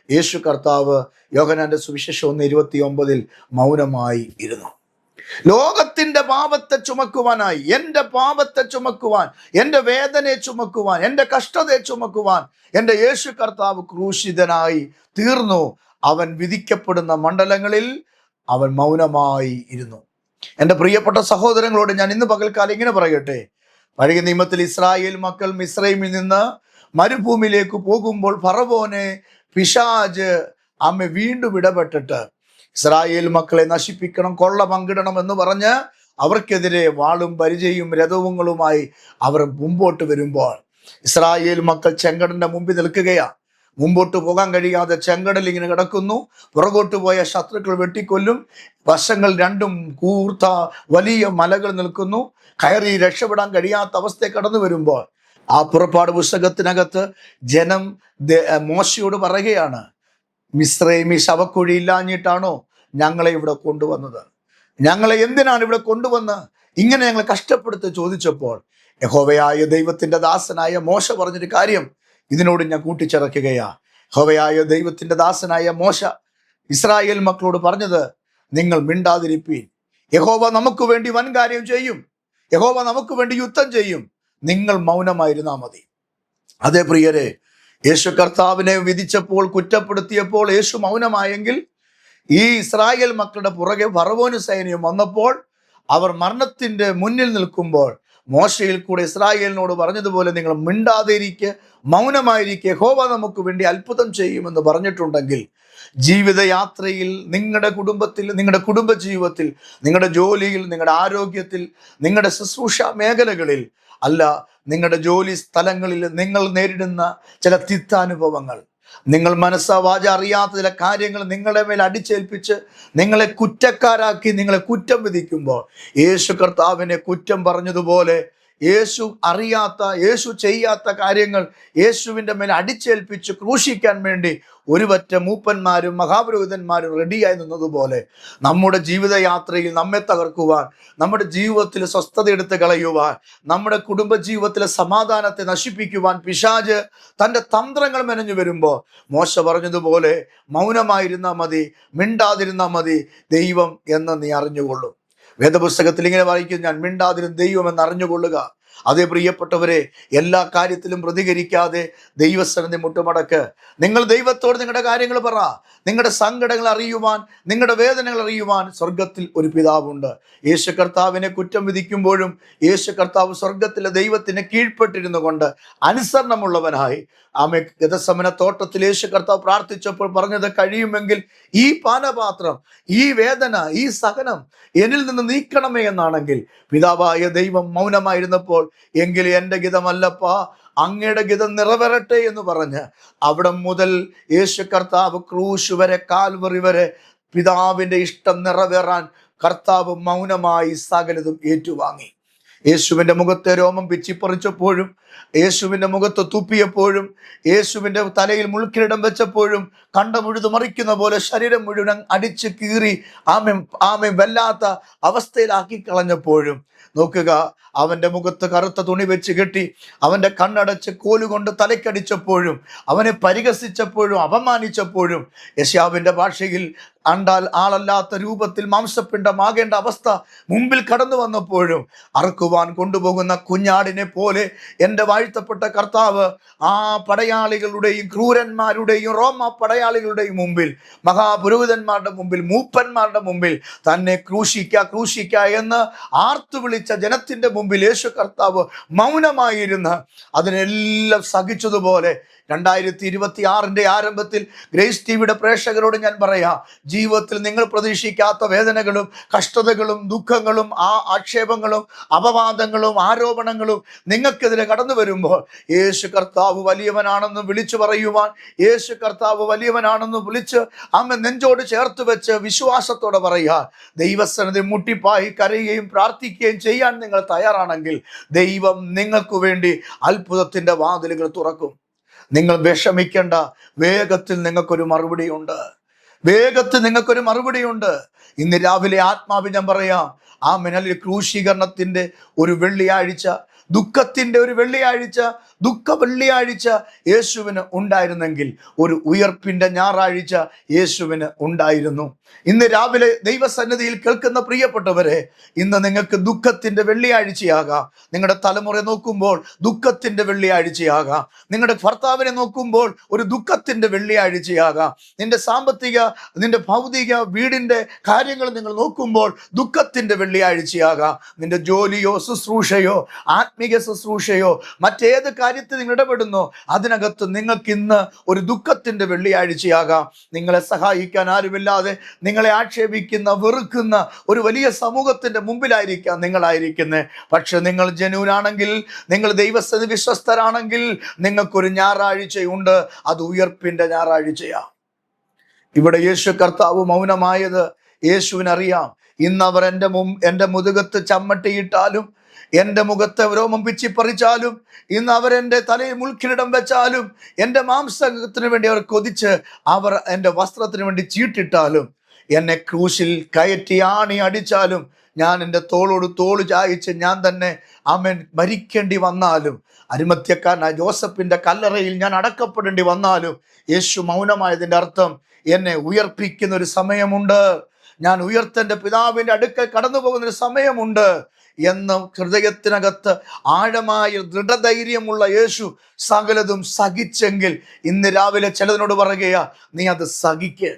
യേശു കർത്താവ് യോഹന്നാന്റെ സുവിശേഷം 1:29 മൗനമായി ഇരുന്നു. ലോകത്തിന്റെ പാപത്തെ ചുമക്കുവാനായി, എൻ്റെ പാപത്തെ ചുമക്കുവാൻ, എൻ്റെ വേദനയെ ചുമക്കുവാൻ, എൻ്റെ കഷ്ടതയെ ചുമക്കുവാൻ എൻ്റെ യേശു കർത്താവ് ക്രൂശിതനായി തീർന്നു. അവൻ വിധിക്കപ്പെടുന്ന മണ്ഡലങ്ങളിൽ അവൻ മൗനമായി ഇരുന്നു. എൻ്റെ പ്രിയപ്പെട്ട സഹോദരങ്ങളോട് ഞാൻ ഇന്ന് പകൽക്കാലം ഇങ്ങനെ പറയട്ടെ, പഴയ നിയമത്തിൽ ഇസ്രായേൽ മക്കൾ മിസ്രൈമിൽ നിന്ന് മരുഭൂമിയിലേക്ക് പോകുമ്പോൾ ഫറവോനെ പിശാച് വീണ്ടും ഇടപെട്ടിട്ട് ഇസ്രായേൽ മക്കളെ നശിപ്പിക്കണം, കൊള്ള പങ്കിടണം എന്ന് പറഞ്ഞ് അവർക്കെതിരെ വാളും പരിചയും രഥവുങ്ങളുമായി അവർ മുമ്പോട്ട് വരുമ്പോൾ ഇസ്രായേൽ മക്കൾ ചെങ്കടലിന്റെ മുമ്പിൽ നിൽക്കുകയാണ്. മുമ്പോട്ട് പോകാൻ കഴിയാതെ ചെങ്കടൽ ഇങ്ങനെ കിടക്കുന്നു. പുറകോട്ട് പോയ ശത്രുക്കൾ വെട്ടിക്കൊല്ലും. വശങ്ങൾ രണ്ടും കൂർത്ത വലിയ മലകൾ നിൽക്കുന്നു. കയറി രക്ഷപ്പെടാൻ കഴിയാത്ത അവസ്ഥയെ കടന്നു വരുമ്പോൾ ആ പുറപ്പാട് പുസ്തകത്തിനകത്ത് ജനം മോശയോട് പറയുകയാണ്, മിസ്രൈമി ശവക്കുഴി ഇല്ലാഞ്ഞിട്ടാണോ ഞങ്ങളെ ഇവിടെ കൊണ്ടുവന്നത്? ഞങ്ങളെ എന്തിനാണ് ഇവിടെ കൊണ്ടുവന്ന് ഇങ്ങനെ ഞങ്ങൾ കഷ്ടപ്പെടുത്തി ചോദിച്ചപ്പോൾ യഹോവയായ ദൈവത്തിന്റെ ദാസനായ മോശ പറഞ്ഞൊരു കാര്യം ഇതിനോട് ഞാൻ കൂട്ടിച്ചേർക്കുകയാ. യഹോവയായ ദൈവത്തിന്റെ ദാസനായ മോശ ഇസ്രായേൽ മക്കളോട് പറഞ്ഞത്, നിങ്ങൾ മിണ്ടാതിരിപ്പീൻ, യഹോവ നമുക്ക് വേണ്ടി വൻ കാര്യം ചെയ്യും, യഹോവ നമുക്ക് വേണ്ടി യുദ്ധം ചെയ്യും, നിങ്ങൾ മൗനമായിരുന്നാൽ മതി. അതേ പ്രിയരെ, യേശു കർത്താവിനെ വിധിച്ചപ്പോൾ, കുറ്റപ്പെടുത്തിയപ്പോൾ യേശു മൗനമായെങ്കിൽ ഈ ഇസ്രായേൽ മക്കളുടെ പുറകെ ഫറവോന് സൈന്യം വന്നപ്പോൾ അവർ മരണത്തിന്റെ മുന്നിൽ നിൽക്കുമ്പോൾ മോശയിൽ കൂടെ ഇസ്രായേലിനോട് പറഞ്ഞതുപോലെ നിങ്ങൾ മിണ്ടാതിരിക്കുക, മൗനമായിരിക്കുക, യഹോവ നമുക്ക് വേണ്ടി അത്ഭുതം ചെയ്യുമെന്ന് പറഞ്ഞിട്ടുണ്ടെങ്കിൽ ജീവിതയാത്രയിൽ, നിങ്ങളുടെ കുടുംബത്തിൽ, നിങ്ങളുടെ കുടുംബജീവിതത്തിൽ, നിങ്ങളുടെ ജോലിയിൽ, നിങ്ങളുടെ ആരോഗ്യത്തിൽ, നിങ്ങളുടെ ശുശ്രൂഷ മേഖലകളിൽ, അല്ല നിങ്ങളുടെ ജോലി സ്ഥലങ്ങളിൽ നിങ്ങൾ നേരിടുന്ന ചില തിക്താനുഭവങ്ങൾ, നിങ്ങൾ വാച അറിയാത്ത ചില കാര്യങ്ങൾ നിങ്ങളുടെ മേൽ അടിച്ചേൽപ്പിച്ച് നിങ്ങളെ കുറ്റക്കാരാക്കി നിങ്ങളെ കുറ്റം വിധിക്കുമ്പോൾ യേശു കർത്താവിനെ കുറ്റം പറഞ്ഞതുപോലെ യേശു അറിയാത്ത, യേശു ചെയ്യാത്ത കാര്യങ്ങൾ യേശുവിൻ്റെ മേൽ അടിച്ചേൽപ്പിച്ച് ക്രൂശിക്കാൻ വേണ്ടി ഒരുപറ്റ മൂപ്പന്മാരും മഹാപുരോഹിതന്മാരും റെഡിയായി നിന്നതുപോലെ നമ്മുടെ ജീവിതയാത്രയിൽ നമ്മെ തകർക്കുവാൻ, നമ്മുടെ ജീവിതത്തിൽ സ്വസ്ഥത എടുത്ത് കളയുവാൻ, നമ്മുടെ കുടുംബ ജീവിതത്തിലെ സമാധാനത്തെ നശിപ്പിക്കുവാൻ പിശാച് തൻ്റെ തന്ത്രങ്ങൾ മെനഞ്ഞു വരുമ്പോൾ മോശ പറഞ്ഞതുപോലെ മൗനമായിരുന്നാൽ മതി, മിണ്ടാതിരുന്നാൽ മതി, ദൈവം എന്ന് നീ അറിഞ്ഞുകൊള്ളും. വേദപുസ്തകത്തിൽ ഇങ്ങനെ വായിക്കും, ഞാൻ മിണ്ടാതിരും ദൈവം എന്ന് അറിഞ്ഞുകൊള്ളുക. അതേ പ്രിയപ്പെട്ടവരെ, എല്ലാ കാര്യത്തിലും പ്രതികരിക്കാതെ ദൈവസന്നിധി മുട്ടുമടക്ക്. നിങ്ങൾ ദൈവത്തോട് നിങ്ങളുടെ കാര്യങ്ങൾ പറ. നിങ്ങളുടെ സങ്കടങ്ങൾ അറിയുവാൻ, നിങ്ങളുടെ വേദനകൾ അറിയുവാൻ സ്വർഗത്തിൽ ഒരു പിതാവുണ്ട്. യേശു കർത്താവിനെ കുറ്റം വിധിക്കുമ്പോഴും യേശു കർത്താവ് സ്വർഗത്തിലെ ദൈവത്തിന് കീഴ്പ്പെട്ടിരുന്നു കൊണ്ട് അനുസരണമുള്ളവനായി ആമേ ഗതസമന തോട്ടത്തിൽ യേശു കർത്താവ് പ്രാർത്ഥിച്ചപ്പോൾ പറഞ്ഞത്, കഴിയുമെങ്കിൽ ഈ പാനപാത്രം, ഈ വേദന, ഈ സഹനം എന്നിൽ നിന്ന് നീക്കണമേ എന്നാണെങ്കിൽ പിതാവായ ദൈവം മൗനമായിരുന്നപ്പോൾ, എങ്കിൽ എൻ്റെ ഗിതമല്ലപ്പാ അങ്ങയുടെ ഗിതം നിറവേറട്ടെ എന്ന് പറഞ്ഞ് അവിടെ മുതൽ യേശു കർത്താവ് ക്രൂശ് വരെ, കാൽവറി വരെ പിതാവിൻ്റെ ഇഷ്ടം നിറവേറാൻ കർത്താവ് മൗനമായി സകലതും ഏറ്റുവാങ്ങി. യേശുവിൻ്റെ മുഖത്തെ രോമം പിച്ചിപ്പറിച്ചപ്പോഴും, യേശുവിൻ്റെ മുഖത്ത് തുപ്പിയപ്പോഴും, യേശുവിൻ്റെ തലയിൽ മുൾക്കിരീടം വെച്ചപ്പോഴും, കണ്ടം മുഴുതു മറിക്കുന്ന പോലെ ശരീരം മുഴുവൻ അടിച്ച് കീറി ആമെ വല്ലാത്ത അവസ്ഥയിലാക്കി കളഞ്ഞപ്പോഴും നോക്കുക, അവൻ്റെ മുഖത്ത് കറുത്ത തുണി വെച്ച് കെട്ടി അവൻ്റെ കണ്ണടച്ച് കോലുകൊണ്ട് തലക്കടിച്ചപ്പോഴും, അവനെ പരിഹസിച്ചപ്പോഴും അപമാനിച്ചപ്പോഴും, യെശയ്യാവിൻ്റെ ഭാഷയിൽ കണ്ടാൽ ആളല്ലാത്ത രൂപത്തിൽ മാംസപിണ്ഡമാകേണ്ട അവസ്ഥ മുമ്പിൽ കടന്നു വന്നപ്പോഴും, അറുക്കുവാൻ കൊണ്ടുപോകുന്ന കുഞ്ഞാടിനെ പോലെ എൻ്റെ വാഴ്ത്തപ്പെട്ട കർത്താവ് ആ പടയാളികളുടെയും ക്രൂരന്മാരുടെയും റോമ പടയാളികളുടെയും മുമ്പിൽ, മഹാപുരോഹിതന്മാരുടെ മുമ്പിൽ, മൂപ്പന്മാരുടെ മുമ്പിൽ തന്നെ ക്രൂശിക്ക എന്ന് ആർത്തു വിളിച്ച ജനത്തിൻ്റെ മുമ്പിൽ യേശു കർത്താവ് മൗനമായിരുന്ന് അതിനെല്ലാം സഹിച്ചതുപോലെ 2026 ആരംഭത്തിൽ ഗ്രേസ് ടിവിയുടെ പ്രേക്ഷകരോട് ഞാൻ പറയാം, ജീവിതത്തിൽ നിങ്ങൾ പ്രതീക്ഷിക്കാത്ത വേദനകളും കഷ്ടതകളും ദുഃഖങ്ങളും ആക്ഷേപങ്ങളും അപവാദങ്ങളും ആരോപണങ്ങളും നിങ്ങൾക്കെതിരെ കടന്നു വരുമ്പോൾ യേശു കർത്താവ് വലിയവനാണെന്ന് വിളിച്ചു പറയുവാൻ, യേശു കർത്താവ് വലിയവനാണെന്ന് വിളിച്ച് അമ്മ നെഞ്ചോട് ചേർത്ത് വെച്ച് വിശ്വാസത്തോടെ പറയുക. ദൈവസന്നിധി മുട്ടിപ്പായി കരയുകയും പ്രാർത്ഥിക്കുകയും ചെയ്യാൻ നിങ്ങൾ തയ്യാറാണെങ്കിൽ ദൈവം നിങ്ങൾക്ക് വേണ്ടി അത്ഭുതത്തിൻ്റെ വാതിലുകൾ തുറക്കും. നിങ്ങൾ വിഷമിക്കേണ്ട, വേഗത്തിൽ നിങ്ങൾക്കൊരു മറുപടിയുണ്ട്, വേഗത്തിൽ നിങ്ങൾക്കൊരു മറുപടിയുണ്ട്. ഇന്ന് രാവിലെ ആത്മാവ് ഞാൻ പറയാം, ആ മിന്നലിൽ ക്രൂശീകരണത്തിൻ്റെ ഒരു വെള്ളിയാഴ്ച, ദുഃഖത്തിൻ്റെ ഒരു വെള്ളിയാഴ്ച, ദുഃഖ വെള്ളിയാഴ്ച യേശുവിന് ഉണ്ടായിരുന്നെങ്കിൽ ഒരു ഉയർപ്പിൻ്റെ ഞായറാഴ്ച യേശുവിന് ഉണ്ടായിരുന്നു. ഇന്ന് രാവിലെ ദൈവസന്നിധിയിൽ കേൾക്കുന്ന പ്രിയപ്പെട്ടവരെ, ഇന്ന് നിങ്ങൾക്ക് ദുഃഖത്തിൻ്റെ വെള്ളിയാഴ്ചയാകാം. നിങ്ങളുടെ തലമുറ നോക്കുമ്പോൾ ദുഃഖത്തിൻ്റെ വെള്ളിയാഴ്ചയാകാം. നിങ്ങളുടെ ഭർത്താവിനെ നോക്കുമ്പോൾ ഒരു ദുഃഖത്തിൻ്റെ വെള്ളിയാഴ്ചയാകാം. നിന്റെ സാമ്പത്തിക, നിന്റെ ഭൗതിക വീടിൻ്റെ കാര്യങ്ങൾ നിങ്ങൾ നോക്കുമ്പോൾ ദുഃഖത്തിൻ്റെ വെള്ളിയാഴ്ചയാകാം. നിന്റെ ജോലിയോ ശുശ്രൂഷയോ ആത്മീക ശുശ്രൂഷയോ മറ്റേത് കാര്യത്തിൽ നിങ്ങൾ ഇടപെടുന്നോ അതിനകത്ത് നിങ്ങൾക്ക് ഇന്ന് ഒരു ദുഃഖത്തിൻ്റെ വെള്ളിയാഴ്ചയാകാം. നിങ്ങളെ സഹായിക്കാൻ ആരുമില്ലാതെ നിങ്ങളെ ആക്ഷേപിക്കുന്ന, വെറുക്കുന്ന ഒരു വലിയ സമൂഹത്തിൻ്റെ മുമ്പിലായിരിക്കാം നിങ്ങളായിരിക്കുന്നത്. പക്ഷെ നിങ്ങൾ ജനുവിനാണെങ്കിൽ, നിങ്ങൾ ദൈവസന്നിധി വിശ്വസ്തരാണെങ്കിൽ നിങ്ങൾക്കൊരു ഞായറാഴ്ചയുണ്ട്. അത് ഉയർപ്പിൻ്റെ ഞായറാഴ്ചയാണ്. ഇവിടെ യേശു കർത്താവ് മൗനമായത് യേശുവിനറിയാം. ഇന്നവർ എൻ്റെ മുതുകത്ത് ചമ്മട്ടിയിട്ടാലും, എൻ്റെ മുഖത്തെ രോമം പിച്ചിപ്പറിച്ചാലും, ഇന്ന് അവരെൻ്റെ തലയിൽ മുൾക്കിരീടം വെച്ചാലും, എൻ്റെ മാംസത്തിന് വേണ്ടി അവർ കൊതിച്ച് അവർ എൻ്റെ വസ്ത്രത്തിന് വേണ്ടി ചീട്ടിട്ടാലും, എന്നെ ക്രൂശിൽ കയറ്റി ആണി അടിച്ചാലും, ഞാൻ എൻ്റെ തോളോട് തോള് ചായച്ച് ഞാൻ തന്നെ ആമേൻ മരിക്കേണ്ടി വന്നാലും, അരിമത്യക്കാരനായ ജോസഫിൻ്റെ കല്ലറയിൽ ഞാൻ അടക്കപ്പെടേണ്ടി വന്നാലും, യേശു മൗനമായതിൻ്റെ അർത്ഥം എന്നെ ഉയർപ്പിക്കുന്ന ഒരു സമയമുണ്ട്, ഞാൻ ഉയർത്തൻ്റെ പിതാവിൻ്റെ അടുക്കൽ കടന്നു പോകുന്നൊരു സമയമുണ്ട് എന്ന് ഹൃദയത്തിനകത്ത് ആഴമായ ദൃഢധൈര്യമുള്ള യേശു സകലതും സഹിച്ചെങ്കിൽ ഇന്ന് രാവിലെ ചിലതിനോട് പറയുകയാ, നീ അത് സഹിക്ക്.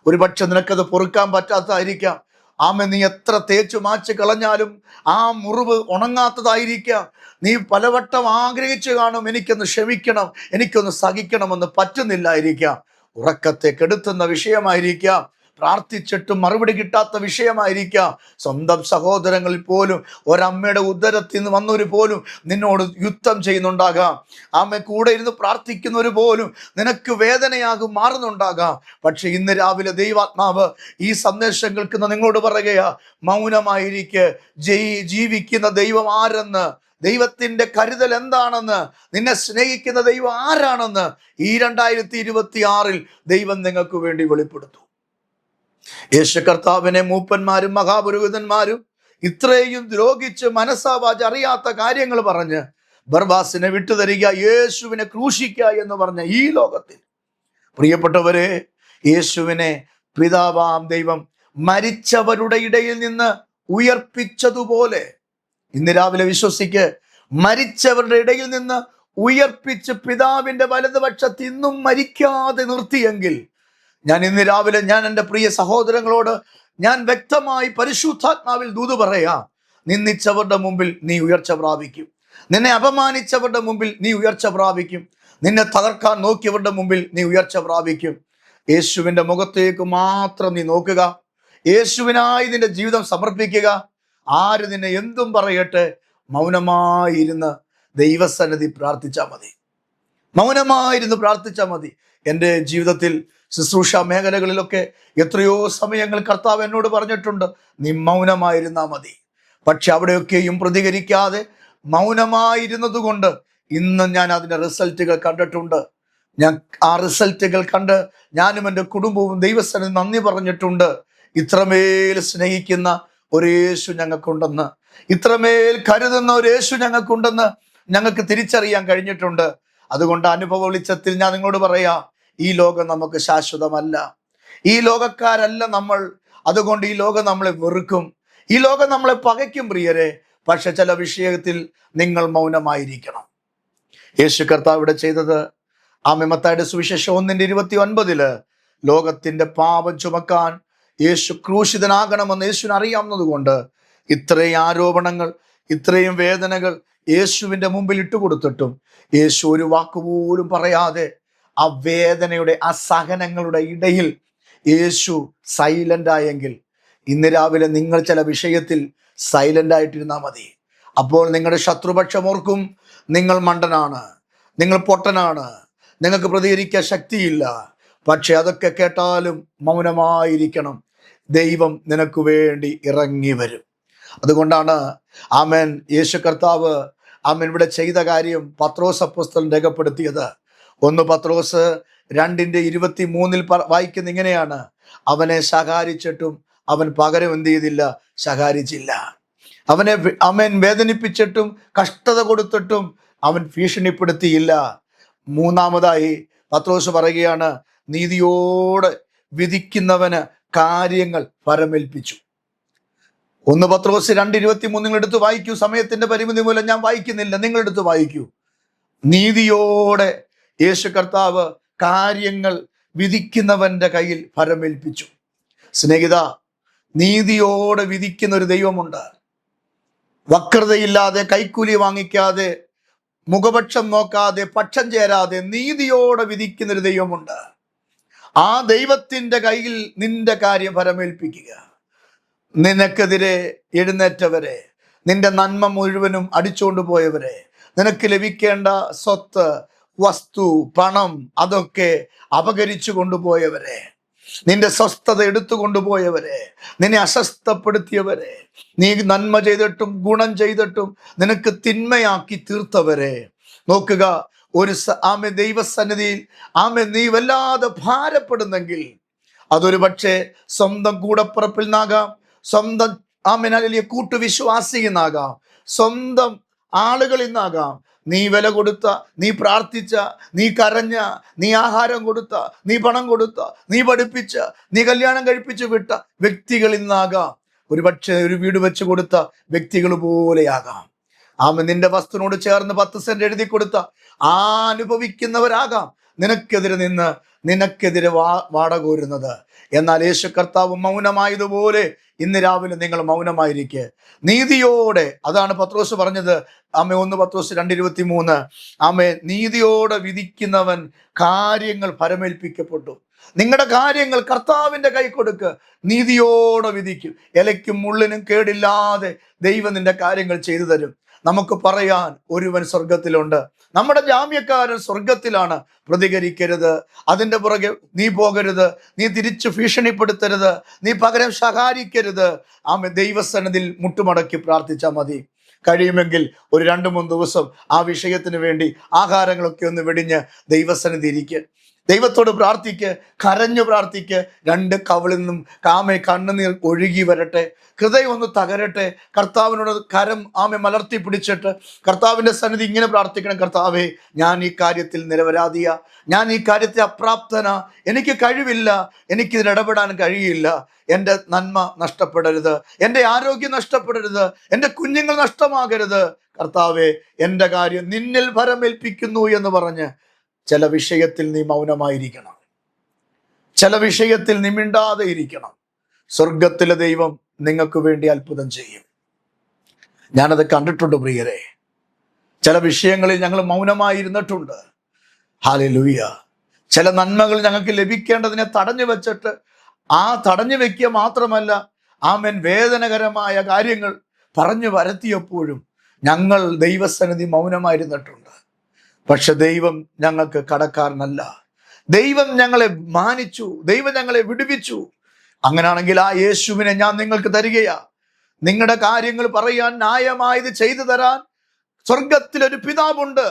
ഒരുപക്ഷെ നിനക്കത് പൊറുക്കാൻ പറ്റാത്തതായിരിക്കാം. ആമേ, നീ എത്ര തേച്ചു മാച്ച് കളഞ്ഞാലും ആ മുറിവ് ഉണങ്ങാത്തതായിരിക്കാം. നീ പലവട്ടം ആഗ്രഹിച്ചു കാണും, എനിക്കൊന്ന് ക്ഷമിക്കണം, എനിക്കൊന്ന് സഹിക്കണമെന്ന് പറ്റുന്നില്ലായിരിക്കാം. ഉറക്കത്തെ കെടുത്തുന്ന വിഷയമായിരിക്കാം. പ്രാർത്ഥിച്ചിട്ടും മറുപടി കിട്ടാത്ത വിഷയമായിരിക്കാം. സ്വന്തം സഹോദരങ്ങളിൽ പോലും, ഒരമ്മയുടെ ഉദരത്തിൽ നിന്ന് വന്നവർ പോലും നിന്നോട് യുദ്ധം ചെയ്യുന്നുണ്ടാകാം. അമ്മ കൂടെ ഇരുന്ന് പ്രാർത്ഥിക്കുന്നവർ പോലും നിനക്ക് വേദനയാകും മാറുന്നുണ്ടാകാം. പക്ഷെ ഇന്ന് രാവിലെ ദൈവാത്മാവ് ഈ സന്ദേശം കേൾക്കുന്ന നിങ്ങളോട് പറയുകയാ, മൗനമായിരിക്കെ ജീവിക്കുന്ന ദൈവം ആരെന്ന് ദൈവത്തിന്റെ കരുതൽ എന്താണെന്ന്, നിന്നെ സ്നേഹിക്കുന്ന ദൈവം ആരാണെന്ന് ഈ 2026 ദൈവം നിങ്ങൾക്ക് വേണ്ടി വെളിപ്പെടുത്തും. യേശു കർത്താവിനെ മൂപ്പന്മാരും മഹാപുരോഹിതന്മാരും ഇത്രയും ദ്രോഹിച്ച് മനസ്സാവാച അറിയാത്ത കാര്യങ്ങൾ പറഞ്ഞ് ബർബാസിനെ വിട്ടുതരിക, യേശുവിനെ ക്രൂശിക്കുക എന്ന് പറഞ്ഞ ഈ ലോകത്തിൽ, പ്രിയപ്പെട്ടവരെ, യേശുവിനെ പിതാവാം ദൈവം മരിച്ചവരുടെ ഇടയിൽ നിന്ന് ഉയർപ്പിച്ചതുപോലെ ഇന്ന് രാവിലെ വിശ്വസിക്ക്, മരിച്ചവരുടെ ഇടയിൽ നിന്ന് ഉയർപ്പിച്ച് പിതാവിന്റെ വലതുപക്ഷത്ത് ഇന്നും മരിക്കാതെ നിർത്തിയെങ്കിൽ, ഞാൻ ഇന്ന് രാവിലെ ഞാൻ എൻ്റെ പ്രിയ സഹോദരങ്ങളോട് ഞാൻ വ്യക്തമായി പരിശുദ്ധാത്മാവിൽ ദൂത് പറയാം, നിന്ദിച്ചവരുടെ മുമ്പിൽ നീ ഉയർച്ച പ്രാപിക്കും. നിന്നെ അപമാനിച്ചവരുടെ മുമ്പിൽ നീ ഉയർച്ച പ്രാപിക്കും. നിന്നെ തകർക്കാൻ നോക്കിയവരുടെ മുമ്പിൽ നീ ഉയർച്ച പ്രാപിക്കും. യേശുവിൻ്റെ മുഖത്തേക്ക് മാത്രം നീ നോക്കുക. യേശുവിനായി നിന്റെ ജീവിതം സമർപ്പിക്കുക. ആര് നിന്നെ എന്തും പറയട്ടെ, മൗനമായിരുന്ന് ദൈവസന്നിധി പ്രാർത്ഥിച്ചാൽ മതി. മൗനമായിരുന്നു പ്രാർത്ഥിച്ചാൽ മതി. എൻ്റെ ജീവിതത്തിൽ ശുശ്രൂഷ മേഖലകളിലൊക്കെ എത്രയോ സമയങ്ങൾ കർത്താവ് എന്നോട് പറഞ്ഞിട്ടുണ്ട്, നീ മൗനമായിരുന്നാൽ മതി. പക്ഷെ അവിടെയൊക്കെയും പ്രതികരിക്കാതെ മൗനമായിരുന്നത് കൊണ്ട് ഇന്ന് ഞാൻ അതിൻ്റെ റിസൾട്ടുകൾ കണ്ടിട്ടുണ്ട്. ഞാൻ ആ റിസൾട്ടുകൾ കണ്ട് ഞാനും എൻ്റെ കുടുംബവും ദൈവസന്നിധി നന്ദി പറഞ്ഞിട്ടുണ്ട്. ഇത്രമേൽ സ്നേഹിക്കുന്ന ഒരു യേശു ഞങ്ങൾക്കുണ്ടെന്ന്, ഇത്രമേൽ കരുതുന്ന ഒരു യേശു ഞങ്ങൾക്കുണ്ടെന്ന് ഞങ്ങൾക്ക് തിരിച്ചറിയാൻ കഴിഞ്ഞിട്ടുണ്ട്. അതുകൊണ്ട് അനുഭവ വെളിച്ചത്തിൽ ഞാൻ നിങ്ങളോട് പറയാം, ഈ ലോകം നമുക്ക് ശാശ്വതമല്ല. ഈ ലോകക്കാരല്ല നമ്മൾ. അതുകൊണ്ട് ഈ ലോകം നമ്മളെ വെറുക്കും, ഈ ലോകം നമ്മളെ പകയ്ക്കും പ്രിയരെ. പക്ഷെ ചില വിഷയത്തിൽ നിങ്ങൾ മൗനമായിരിക്കണം. യേശു കർത്താവ് ഇവിടെ ചെയ്തത്, മത്തായിയുടെ സുവിശേഷം 1:29 ലോകത്തിന്റെ പാപം ചുമക്കാൻ യേശു ക്രൂശിതനാകണമെന്ന് യേശുവിന് അറിയാവുന്നത് കൊണ്ട് ഇത്രയും ആരോപണങ്ങൾ, ഇത്രയും വേദനകൾ യേശുവിൻ്റെ മുമ്പിൽ ഇട്ടുകൊടുത്തിട്ടും യേശു ഒരു വാക്കുപോലും പറയാതെ ആ വേദനയുടെ, ആ സഹനങ്ങളുടെ ഇടയിൽ യേശു സൈലന്റ് ആയെങ്കിൽ, ഇന്ന് രാവിലെ നിങ്ങൾ ചില വിഷയത്തിൽ സൈലന്റ് ആയിട്ടിരുന്നാൽ മതി. അപ്പോൾ നിങ്ങളുടെ ശത്രുപക്ഷം ഓർക്കും, നിങ്ങൾ മണ്ടനാണ്, നിങ്ങൾ പൊട്ടനാണ്, നിങ്ങൾക്ക് പ്രതികരിക്കാൻ ശക്തിയില്ല. പക്ഷെ അതൊക്കെ കേട്ടാലും മൗനമായിരിക്കണം. ദൈവം നിനക്ക് വേണ്ടി ഇറങ്ങി വരും. അതുകൊണ്ടാണ് ആമേൻ യേശു കർത്താവ് ഇവിടെ ചെയ്ത കാര്യം പത്രോസ് അപ്പോസ്തലൻ രേഖപ്പെടുത്തിയത്. 1 പത്രോസ് 2:23 വായിക്കുന്ന ഇങ്ങനെയാണ്, അവനെ ശകാരിച്ചിട്ടും അവൻ പകരം എന്ത് ചെയ്തില്ല? ശകാരിച്ചില്ല. അവനെ വേദനിപ്പിച്ചിട്ടും കഷ്ടത കൊടുത്തിട്ടും അവൻ ഭീഷണിപ്പെടുത്തിയില്ല. മൂന്നാമതായി പത്രോസ് പറയുകയാണ്, നീതിയോടെ വിധിക്കുന്നവന് കാര്യങ്ങൾ പരമേൽപ്പിച്ചു. 1 പത്രോസ് 2:23 നിങ്ങൾ എടുത്ത് വായിക്കൂ. സമയത്തിന്റെ പരിമിതി മൂലം ഞാൻ വായിക്കുന്നില്ല, നിങ്ങൾ എടുത്ത് വായിക്കൂ. നീതിയോടെ യേശു കർത്താവ് കാര്യങ്ങൾ വിധിക്കുന്നവന്റെ കയ്യിൽ പരമേൽപ്പിച്ചു. സ്നേഹിത, നീതിയോടെ വിധിക്കുന്ന ഒരു ദൈവമുണ്ട്. വക്രതയില്ലാതെ, കൈക്കൂലി വാങ്ങിക്കാതെ, മുഖപക്ഷം നോക്കാതെ, പക്ഷം ചേരാതെ നീതിയോടെ വിധിക്കുന്ന ഒരു ദൈവമുണ്ട്. ആ ദൈവത്തിന്റെ കയ്യിൽ നിന്റെ കാര്യം പരമേൽപ്പിക്കുക. നിനക്കെതിരെ എഴുന്നേറ്റവരെ, നിന്റെ നന്മ മുഴുവനും അടിച്ചുകൊണ്ട് പോയവരെ, നിനക്ക് ലഭിക്കേണ്ട സ്വത്ത്, വസ്തു, പണം അതൊക്കെ അപകരിച്ചു കൊണ്ടുപോയവരെ, നിന്റെ സ്വസ്ഥത എടുത്തു കൊണ്ടുപോയവരെ, നിന്നെ അസ്വസ്ഥപ്പെടുത്തിയവരെ, നീ നന്മ ചെയ്തിട്ടും ഗുണം ചെയ്തിട്ടും നിനക്ക് തിന്മയാക്കി തീർത്തവരെ നോക്കുക. ഒരു ദൈവസന്നിധിയിൽ നീ വല്ലാതെ ഭാരപ്പെടുന്നെങ്കിൽ അതൊരു പക്ഷേ സ്വന്തം കൂടപ്പുറപ്പിൽ നിന്നാകാം, സ്വന്തം അല്ലെങ്കിൽ കൂട്ടുവിശ്വാസിയിൽ നിന്നാകാം, സ്വന്തം ആളുകളിൽ നിന്നാകാം. നീ വില കൊടുത്ത, നീ പ്രാർത്ഥിച്ച, നീ കരഞ്ഞ, നീ ആഹാരം കൊടുത്ത, നീ പണം കൊടുത്ത, നീ പഠിപ്പിച്ച, നീ കല്യാണം കഴിപ്പിച്ച് വിട്ട വ്യക്തികളിൽ നിന്നാകാം. ഒരു പക്ഷേ ഒരു വീട് വെച്ച് കൊടുത്ത വ്യക്തികൾ പോലെയാകാം. നിന്റെ വസ്തുവിനോട് ചേർന്ന് 10 സെന്റ് എഴുതി കൊടുത്ത അനുഭവിക്കുന്നവരാകാം നിനക്കെതിരെ വാടകോരുന്നത്. എന്നാൽ യേശു കർത്താവ് മൗനമായതുപോലെ ഇന്ന് രാവിലെ നിങ്ങൾ മൗനമായിരിക്കുക. നീതിയോടെ, അതാണ് പത്രോസ് പറഞ്ഞത്. 1 പത്രോസ് 2:23 നീതിയോടെ വിധിക്കുന്നവൻ കാര്യങ്ങൾ പരമേൽപ്പിക്കപ്പെട്ടു. നിങ്ങളുടെ കാര്യങ്ങൾ കർത്താവിന്റെ കൈ കൊടുക്ക്. നീതിയോടെ വിധിക്കും. ഇലയ്ക്കും മുള്ളിനും കേടില്ലാതെ ദൈവം നിന്റെ കാര്യങ്ങൾ ചെയ്തു തരും. നമുക്ക് പറയാൻ ഒരുവൻ സ്വർഗത്തിലുണ്ട്. നമ്മുടെ ജാമ്യക്കാരൻ സ്വർഗത്തിലാണ്. പ്രതികരിക്കരുത്, അതിൻ്റെ പുറകെ നീ പോകരുത്, നീ തിരിച്ചു ഭീഷണിപ്പെടുത്തരുത്, നീ പകരം ശകാരിക്കരുത്. ദൈവസന്നിധിയിൽ മുട്ടുമടക്കി പ്രാർത്ഥിച്ചാൽ മതി. കഴിയുമെങ്കിൽ ഒരു 2-3 ദിവസം ആ വിഷയത്തിന് വേണ്ടി ആഹാരങ്ങളൊക്കെ ഒന്ന് വെടിഞ്ഞ് ദൈവസന്നിധി ഇരിക്കുക, ദൈവത്തോട് പ്രാർത്ഥിക്ക്, കരഞ്ഞു പ്രാർത്ഥിക്ക്. 2 കവിളിൽ നിന്നും കണ്ണുനീർ ഒഴുകി വരട്ടെ, ഹൃദയം ഒന്ന് തകരട്ടെ. കർത്താവിനോട് കരം മലർത്തി പിടിച്ചിട്ട് കർത്താവിൻ്റെ സന്നിധി ഇങ്ങനെ പ്രാർത്ഥിക്കണം: കർത്താവേ, ഞാൻ ഈ കാര്യത്തിൽ നിരപരാധിയാ, ഞാൻ ഈ കാര്യത്തിൽ അപ്രാപ്തനാ, എനിക്ക് കഴിവില്ല, എനിക്കിതിൽ ഇടപെടാൻ കഴിയില്ല. എൻ്റെ നന്മ നഷ്ടപ്പെടരുത്, എൻ്റെ ആരോഗ്യം നഷ്ടപ്പെടരുത്, എൻ്റെ കുഞ്ഞുങ്ങൾ നഷ്ടമാകരുത്. കർത്താവേ, എൻ്റെ കാര്യം നിന്നിൽ ഭരമേൽപ്പിക്കുന്നു എന്ന് പറഞ്ഞ് ചില വിഷയത്തിൽ നീ മൗനമായിരിക്കണം, ചില വിഷയത്തിൽ നീ മിണ്ടാതെ ഇരിക്കണം. സ്വർഗത്തിലെ ദൈവം നിങ്ങൾക്ക് വേണ്ടി അത്ഭുതം ചെയ്യും. ഞാനത് കണ്ടിട്ടുണ്ട് പ്രിയരെ. ചില വിഷയങ്ങളിൽ ഞങ്ങൾ മൗനമായിരുന്നിട്ടുണ്ട്. ഹല്ലേലൂയ. ചില നന്മകൾ ഞങ്ങൾക്ക് ലഭിക്കേണ്ടതിനെ തടഞ്ഞു വെച്ചിട്ട്, ആ തടഞ്ഞു വെക്കുക മാത്രമല്ല, വേദനകരമായ കാര്യങ്ങൾ പറഞ്ഞു വരുത്തിയപ്പോഴും ഞങ്ങൾ ദൈവസന്നിധി മൗനമായിരുന്നിട്ടുണ്ട്. പക്ഷെ ദൈവം ഞങ്ങൾക്ക് കടക്കാരനല്ല. ദൈവം ഞങ്ങളെ മാനിച്ചു, ദൈവം ഞങ്ങളെ വിടുവിച്ചു. അങ്ങനെയാണെങ്കിൽ ആ യേശുവിനെ ഞാൻ നിങ്ങൾക്ക് തരികയാ. നിങ്ങളുടെ കാര്യങ്ങൾ പറയാൻ, ന്യായമായത് ചെയ്തു തരാൻ സ്വർഗത്തിലൊരു പിതാവുണ്ട്.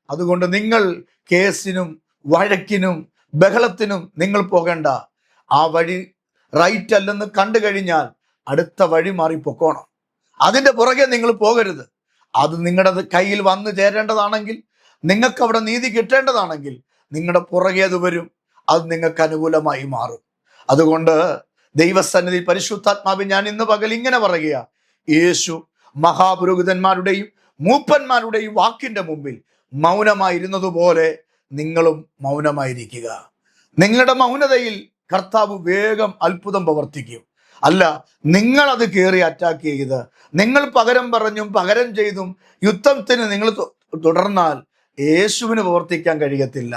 അതുകൊണ്ട് നിങ്ങൾ കേസിനും വഴക്കിനും ബഹളത്തിനും നിങ്ങൾ പോകണ്ട. ആ വഴി റൈറ്റ് അല്ലെന്ന് കണ്ടു കഴിഞ്ഞാൽ അടുത്ത വഴി മാറി പൊക്കോണം. അതിൻ്റെ പുറകെ നിങ്ങൾ പോകരുത്. അത് നിങ്ങളുടെ കയ്യിൽ വന്നു ചേരേണ്ടതാണെങ്കിൽ, നിങ്ങൾക്ക് അവിടെ നീതി കിട്ടേണ്ടതാണെങ്കിൽ നിങ്ങളുടെ പുറകെ അത് വരും. അത് നിങ്ങൾക്ക് അനുകൂലമായി മാറും. അതുകൊണ്ട് ദൈവസന്നിധി പരിശുദ്ധാത്മാവിൽ ഞാൻ ഇന്ന് പകൽ ഇങ്ങനെ പറയുക: യേശു മഹാപുരോഹിതന്മാരുടെയും മൂപ്പന്മാരുടെയും വാക്കിന്റെ മുമ്പിൽ മൗനമായിരുന്നതുപോലെ നിങ്ങളും മൗനമായിരിക്കുക. നിങ്ങളുടെ മൗനതയിൽ കർത്താവ് വേഗം അത്ഭുതം പ്രവർത്തിക്കും. അല്ല, നിങ്ങൾ അത് കയറി അറ്റാക്ക് ചെയ്ത്, നിങ്ങൾ പകരം പറഞ്ഞും പകരം ചെയ്തും യുദ്ധത്തിന് നിങ്ങൾ തുടർന്നാൽ യേശുവിന് പ്രവർത്തിക്കാൻ കഴിയത്തില്ല.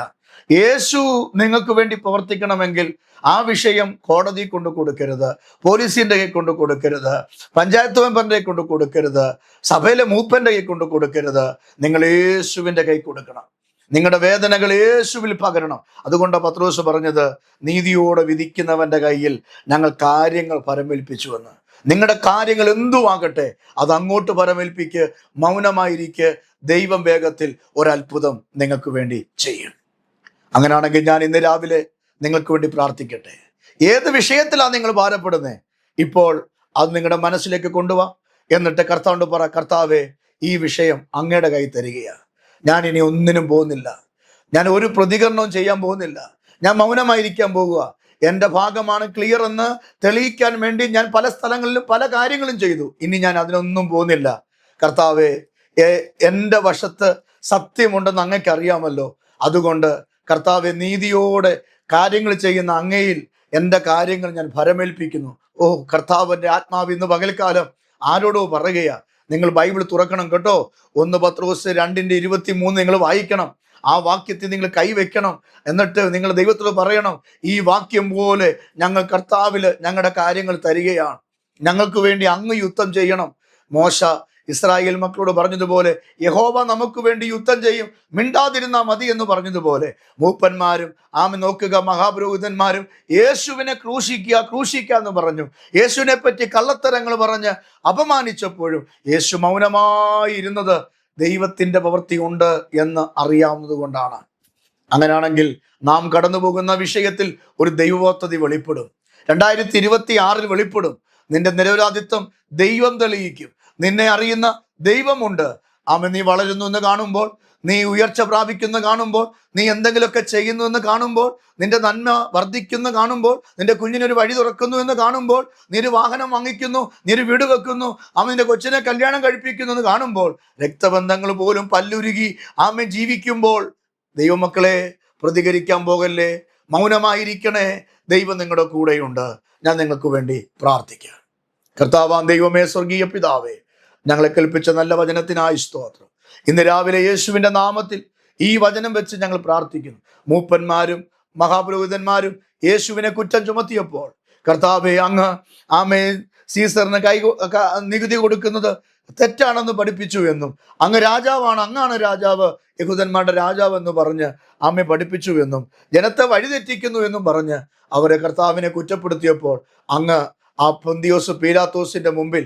യേശു നിങ്ങൾക്ക് വേണ്ടി പ്രവർത്തിക്കണമെങ്കിൽ ആ വിഷയം കോടതി കൊണ്ട് കൊടുക്കരുത്, പോലീസിന്റെ കൈ കൊണ്ട് കൊടുക്കരുത്, പഞ്ചായത്ത് മെമ്പറിന്റെ കൈ കൊണ്ട് കൊടുക്കരുത്, സഭയിലെ മൂപ്പന്റെ കൈ കൊണ്ട് കൊടുക്കരുത്. നിങ്ങൾ യേശുവിന്റെ കൈ കൊടുക്കണം. നിങ്ങളുടെ വേദനകൾ യേശുവിൽ പകരണം. അതുകൊണ്ട് പത്രോസ് പറഞ്ഞത്, നീതിയോടെ വിധിക്കുന്നവന്റെ കയ്യിൽ ഞങ്ങൾ കാര്യങ്ങൾ പരമേൽപ്പിച്ചുവെന്ന്. നിങ്ങളുടെ കാര്യങ്ങൾ എന്തുവാകട്ടെ അത് അങ്ങോട്ട് പരമേൽപ്പിക്ക്, മൗനമായിരിക്കെ. ദൈവം വേഗത്തിൽ ഒരത്ഭുതം നിങ്ങൾക്ക് വേണ്ടി ചെയ്യും. അങ്ങനെയാണെങ്കിൽ ഞാൻ ഇന്ന് രാവിലെ നിങ്ങൾക്ക് വേണ്ടി പ്രാർത്ഥിക്കട്ടെ. ഏത് വിഷയത്തിലാണ് നിങ്ങൾ ഭാരപ്പെടുന്നത്, ഇപ്പോൾ അത് നിങ്ങളുടെ മനസ്സിലേക്ക് കൊണ്ടുപോവാ. എന്നിട്ട് കർത്താവിനോട് പറ: കർത്താവേ, ഈ വിഷയം അങ്ങയുടെ കൈ തരികയാണ്. ഞാൻ ഇനി ഒന്നിനും പോകുന്നില്ല, ഞാൻ ഒരു പ്രതികരണവും ചെയ്യാൻ പോകുന്നില്ല, ഞാൻ മൗനമായിരിക്കാൻ പോകുക. എൻ്റെ ഭാഗമാണ് ക്ലിയർ എന്ന് തെളിയിക്കാൻ വേണ്ടി ഞാൻ പല സ്ഥലങ്ങളിലും പല കാര്യങ്ങളും ചെയ്തു. ഇനി ഞാൻ അതിനൊന്നും പോകുന്നില്ല. കർത്താവേ, എൻ്റെ വശത്ത് സത്യമുണ്ടെന്ന് അങ്ങയ്ക്ക് അറിയാമല്ലോ. അതുകൊണ്ട് കർത്താവെ, നീതിയോടെ കാര്യങ്ങൾ ചെയ്യുന്ന അങ്ങയിൽ എൻ്റെ കാര്യങ്ങൾ ഞാൻ ഭരമേൽപ്പിക്കുന്നു. ഓ കർത്താവിൻ്റെ ആത്മാവ് ഇന്ന് പകൽക്കാലം ആരോടോ പറയുകയാ. നിങ്ങൾ ബൈബിൾ തുറക്കണം കേട്ടോ. 1 പത്രോസ് 2:23 നിങ്ങൾ വായിക്കണം. ആ വാക്യത്തിൽ നിങ്ങൾ കൈവയ്ക്കണം. എന്നിട്ട് നിങ്ങൾ ദൈവത്തോട് പറയണം: ഈ വാക്യം പോലെ ഞങ്ങൾ കർത്താവിൽ ഞങ്ങളുടെ കാര്യങ്ങൾ തരികയാണ്, ഞങ്ങൾക്ക് വേണ്ടി അങ്ങ് യുദ്ധം ചെയ്യണം. മോശ ഇസ്രായേൽ മക്കളോട് പറഞ്ഞതുപോലെ യഹോവ നമുക്ക് വേണ്ടി യുദ്ധം ചെയ്യും, മിണ്ടാതിരുന്നാ മതി എന്ന് പറഞ്ഞതുപോലെ മൂപ്പന്മാരും നോക്കുക മഹാപുരോഹിതന്മാരും യേശുവിനെ ക്രൂശിക്കുക എന്ന് പറഞ്ഞു. യേശുവിനെ പറ്റി കള്ളത്തരങ്ങൾ പറഞ്ഞ് അപമാനിച്ചപ്പോഴും യേശു മൗനമായിരുന്നത് ദൈവത്തിന്റെ പ്രവൃത്തി ഉണ്ട് എന്ന് അറിയാവുന്നത് കൊണ്ടാണ്. അങ്ങനെയാണെങ്കിൽ നാം കടന്നു പോകുന്ന വിഷയത്തിൽ ഒരു ദൈവപദ്ധതി വെളിപ്പെടും. 2026 വെളിപ്പെടും. നിന്റെ നിരപരാധിത്വം ദൈവം തെളിയിക്കും. നിന്നെ അറിയുന്ന ദൈവമുണ്ട്. നീ വളരുന്നു എന്ന് കാണുമ്പോൾ, നീ ഉയർച്ച പ്രാപിക്കുന്നു കാണുമ്പോൾ, നീ എന്തെങ്കിലുമൊക്കെ ചെയ്യുന്നു എന്ന് കാണുമ്പോൾ, നിന്റെ നന്മ വർദ്ധിക്കുന്നു കാണുമ്പോൾ, നിന്റെ കുഞ്ഞിനൊരു വഴി തുറക്കുന്നു എന്ന് കാണുമ്പോൾ, നീ ഒരു വാഹനം വാങ്ങിക്കുന്നു, നീ ഒരു വീട് വെക്കുന്നു, നിന്റെ കൊച്ചിനെ കല്യാണം കഴിപ്പിക്കുന്നു എന്ന് കാണുമ്പോൾ, രക്തബന്ധങ്ങൾ പോലും പല്ലുരുകി ജീവിക്കുമ്പോൾ, ദൈവമക്കളെ പ്രതികരിക്കാൻ പോകല്ലേ, മൗനമായിരിക്കണേ. ദൈവം നിങ്ങളുടെ കൂടെയുണ്ട്. ഞാൻ നിങ്ങൾക്ക് വേണ്ടി പ്രാർത്ഥിക്കാം. കർത്താവാം ദൈവമേ, സ്വർഗീയ പിതാവേ, ഞങ്ങളെ കൽപ്പിച്ച നല്ല വചനത്തിനായി സ്തോത്രം. ഇന്ന് രാവിലെ യേശുവിൻ്റെ നാമത്തിൽ ഈ വചനം വെച്ച് ഞങ്ങൾ പ്രാർത്ഥിക്കുന്നു. മൂപ്പന്മാരും മഹാപുരോഹിതന്മാരും യേശുവിനെ കുറ്റം ചുമത്തിയപ്പോൾ, കർത്താവേ, അങ്ങ് സീസറിന് നികുതി കൊടുക്കുന്നത് തെറ്റാണെന്ന് പഠിപ്പിച്ചു എന്നും, അങ്ങ് രാജാവാണ്, അങ്ങാണ് രാജാവ്, യഹൂദന്മാരുടെ രാജാവ് എന്ന് പറഞ്ഞ് പഠിപ്പിച്ചു എന്നും, ജനത്തെ വഴിതെറ്റിക്കുന്നു എന്നും പറഞ്ഞ് അവരെ കർത്താവിനെ കുറ്റപ്പെടുത്തിയപ്പോൾ അങ്ങ് ആ പൊന്തിയോസ് പീലാത്തോസിന്റെ മുമ്പിൽ,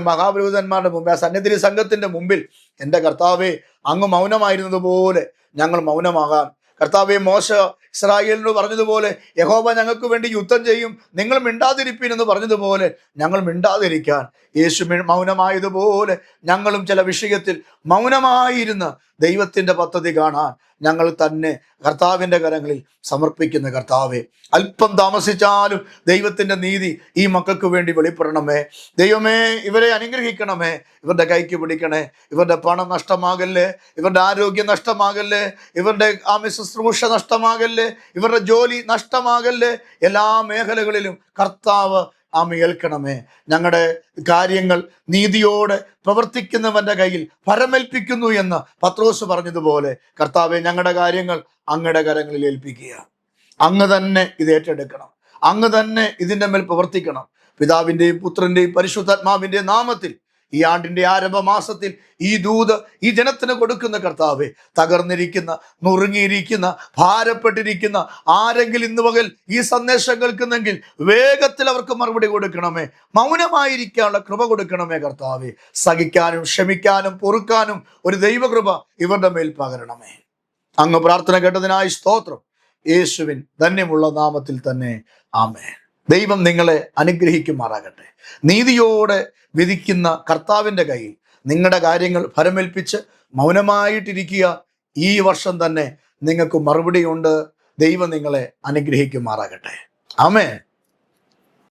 മഹാപുരോഹിതന്മാരുടെ മുമ്പിൽ, ആ സന്നിധി സംഘത്തിന്റെ മുമ്പിൽ, എൻ്റെ കർത്താവെ, അങ്ങ് മൗനമായിരുന്നതുപോലെ ഞങ്ങൾ മൗനമാകാൻ. കർത്താവെ, മോശ ഇസ്രായേലിനോട് പറഞ്ഞതുപോലെ യഹോവ ഞങ്ങൾക്ക് വേണ്ടി യുദ്ധം ചെയ്യും, നിങ്ങൾ മിണ്ടാതിരിപ്പീൻ എന്ന് പറഞ്ഞതുപോലെ ഞങ്ങൾ മിണ്ടാതിരിക്കാൻ, യേശു മൗനമായതുപോലെ ഞങ്ങളും ചില വിഷയത്തിൽ മൗനമായിരുന്ന് ദൈവത്തിൻ്റെ പദ്ധതി കാണാൻ ഞങ്ങൾ തന്നെ കർത്താവിൻ്റെ കരങ്ങളിൽ സമർപ്പിക്കുന്ന കർത്താവെ, അല്പം താമസിച്ചാലും ദൈവത്തിൻ്റെ നീതി ഈ മക്കൾക്ക് വേണ്ടി വെളിപ്പെടണമേ. ദൈവമേ, ഇവരെ അനുഗ്രഹിക്കണമേ, ഇവരുടെ കൈക്ക് പിടിക്കണേ, ഇവരുടെ പണം നഷ്ടമാകല്ലേ, ഇവരുടെ ആരോഗ്യം നഷ്ടമാകല്ലേ, ഇവരുടെ ശുശ്രൂഷ നഷ്ടമാകല്ലേ, ഇവരുടെ ജോലി നഷ്ടമാകല്ലേ. എല്ലാ മേഖലകളിലും കർത്താവ് ഏൽക്കണമേ. ഞങ്ങളുടെ കാര്യങ്ങൾ നീതിയോടെ പ്രവർത്തിക്കുന്നവന്റെ കയ്യിൽ ഫലമേൽപ്പിക്കുന്നു എന്ന് പത്രോസ് പറഞ്ഞതുപോലെ കർത്താവെ, ഞങ്ങളുടെ കാര്യങ്ങൾ അങ്ങയുടെ കരങ്ങളിൽ ഏൽപ്പിക്കുക. അങ്ങ് തന്നെ ഇത് ഏറ്റെടുക്കണം, അങ്ങ് തന്നെ ഇതിൻ്റെ മേൽ പ്രവർത്തിക്കണം. പിതാവിൻ്റെയും പുത്രൻ്റെയും പരിശുദ്ധാത്മാവിൻ്റെയും നാമത്തിൽ ഈ ആണ്ടിൻ്റെ ആരംഭ മാസത്തിൽ ഈ ദൂത് ഈ ജനത്തിന് കൊടുക്കുന്ന കർത്താവെ, തകർന്നിരിക്കുന്ന, നുറുങ്ങിയിരിക്കുന്ന, ഭാരപ്പെട്ടിരിക്കുന്ന ആരെങ്കിലും ഇന്ന് പകൽ ഈ സന്ദേശം കേൾക്കുന്നെങ്കിൽ വേഗത്തിൽ അവർക്ക് മറുപടി കൊടുക്കണമേ. മൗനമായിരിക്കാനുള്ള കൃപ കൊടുക്കണമേ കർത്താവെ. സഹിക്കാനും ക്ഷമിക്കാനും പൊറുക്കാനും ഒരു ദൈവകൃപ ഇവരുടെ മേൽ പകരണമേ. അങ്ങ് പ്രാർത്ഥന കേട്ടതിനായി സ്തോത്രം. യേശുവിൻ ധന്യമുള്ള നാമത്തിൽ തന്നെ ആമേൻ. ദൈവം നിങ്ങളെ അനുഗ്രഹിക്കുമാറാകട്ടെ. നീതിയോടെ വിധിക്കുന്ന കർത്താവിൻ്റെ കയ്യിൽ നിങ്ങളുടെ കാര്യങ്ങൾ ഫലമേൽപ്പിച്ച് മൗനമായിട്ടിരിക്കുക. ഈ വർഷം തന്നെ നിങ്ങൾക്ക് മറുപടിയുണ്ട്. ദൈവം നിങ്ങളെ അനുഗ്രഹിക്കുമാറാകട്ടെ. ആമേൻ.